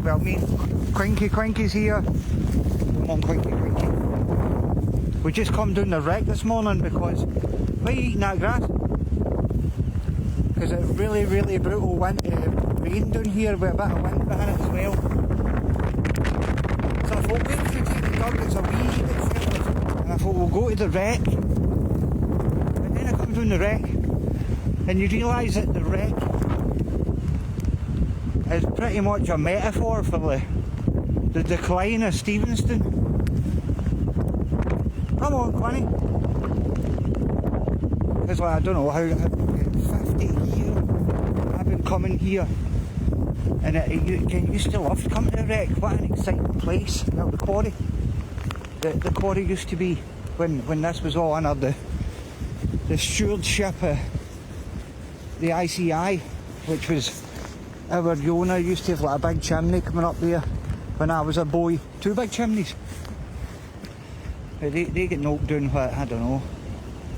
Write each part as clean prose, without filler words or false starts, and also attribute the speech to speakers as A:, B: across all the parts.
A: well, me, Quinky's here. Come on, Quinky. We just come down the wreck this morning because, why are you eating that grass? Because it's really, really brutal rain down here with a bit of wind behind it as well. So I thought, wait, if you take the dog, it's a wee bit further. And I thought, we'll go to the wreck. And then I come down the wreck, and you realise that the wreck is pretty much a metaphor for the decline of Stevenston. Come on, Quinny. Because like, I don't know how 50 years I've been coming here, and you used to love coming to the wreck. What an exciting place. Well, the quarry. The quarry used to be when this was all under the stewardship of the ICI, which was our owner used to have like a big chimney coming up there when I was a boy. 2 big chimneys. They get knocked down, what, I don't know,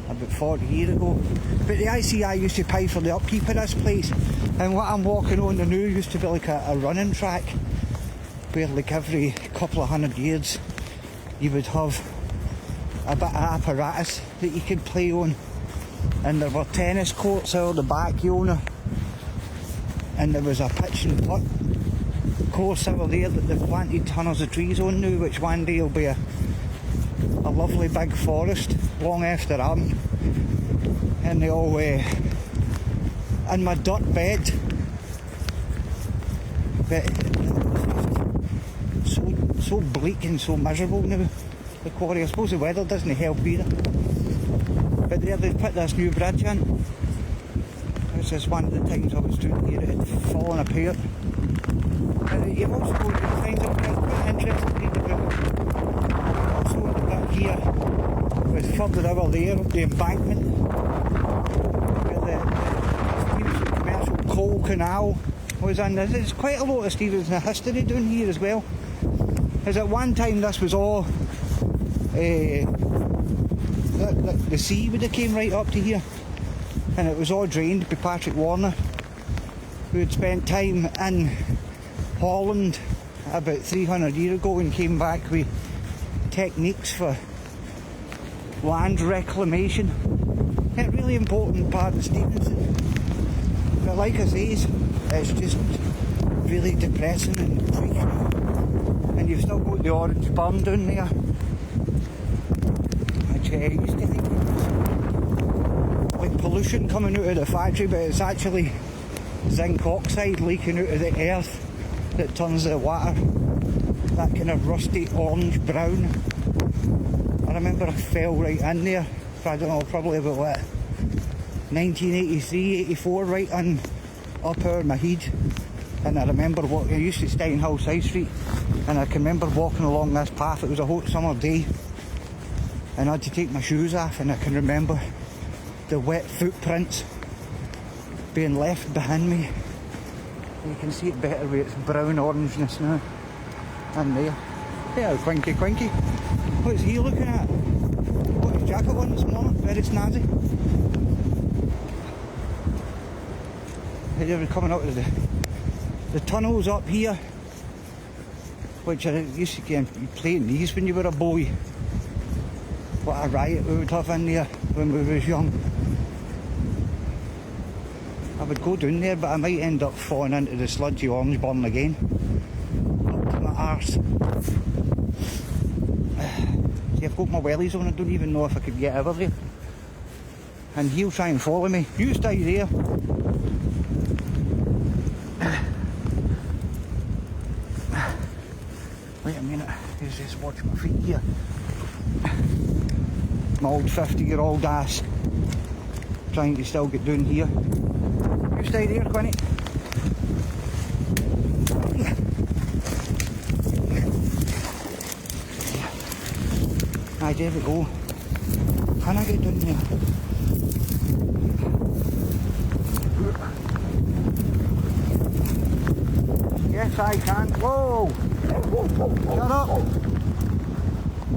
A: about 40 years ago. But the ICI used to pay for the upkeep of this place. And what I'm walking on the new used to be like a running track, where like every couple of 100 yards you would have a bit of apparatus that you could play on. And there were tennis courts out the back yonder. And there was a pitch and putt course over there that they've planted tons of trees on now, which one day will be a lovely big forest long after I'm. And they all in my dirt bed. But so bleak and so miserable now, the quarry. I suppose the weather doesn't help either. But there they've put this new bridge in. This is one of the times I was doing here, it had fallen apart. And you've also got the kinds of things quite interesting to read about. Also the bit here, with further over there, up the embankment, where the Stevenson Commercial Coal Canal was in. There's quite a lot of Stevenson history down here as well. As at one time this was all, the sea would have came right up to here. And it was all drained by Patrick Warner, who had spent time in Holland about 300 years ago and came back with techniques for land reclamation. A really important part of Stevenson. But like I say, it's just really depressing and bleak. And you've still got the orange burn down there, which I used to think like pollution coming out of the factory, but it's actually zinc oxide leaking out of the earth that turns the water that kind of rusty orange brown. I remember I fell right in there, I don't know, probably about what, 1983, 84, right in up over my head. And I remember I used to stay in Hull Side Street, and I can remember walking along this path. It was a hot summer day, and I had to take my shoes off, and I can remember the wet footprints being left behind me. You can see it better with its brown orangeness now. And there. Hey, Quinky. What's he looking at? Got his jacket on this morning, very snazzy. Hey, we're coming out of the tunnels up here, which I used to get playing these when you were a boy. What a riot we would have in there when we was young. I would go down there, but I might end up falling into the sludgy orange burn again. Up to my arse. See, I've got my wellies on, I don't even know if I could get over there. And he'll try and follow me. You stay there. Wait a minute, let's just watch my feet here. My old 50-year-old ass trying to still get down here. You stay there, Quinny. Aye, there we go. Can I get down there? Yes, I can. Whoa! Shut up!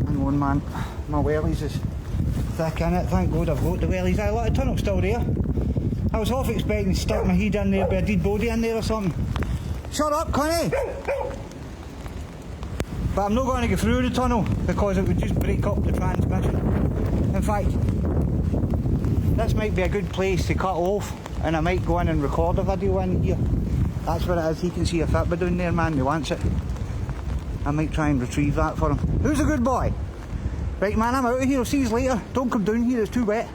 A: Hang on, man. My wellies is thick in it. Thank God I've got the wellies. Aye, look, the tunnel's still there. I was half expecting to stick my head in there, but a dead body in there or something. Shut up, Connie! But I'm not going to go through the tunnel because it would just break up the transmission. In fact, this might be a good place to cut off, and I might go in and record a video in here. That's where it is. He can see a Fitbit down there, man. He wants it. I might try and retrieve that for him. Who's a good boy? Right, man, I'm out of here. I'll see you later. Don't come down here, it's too wet.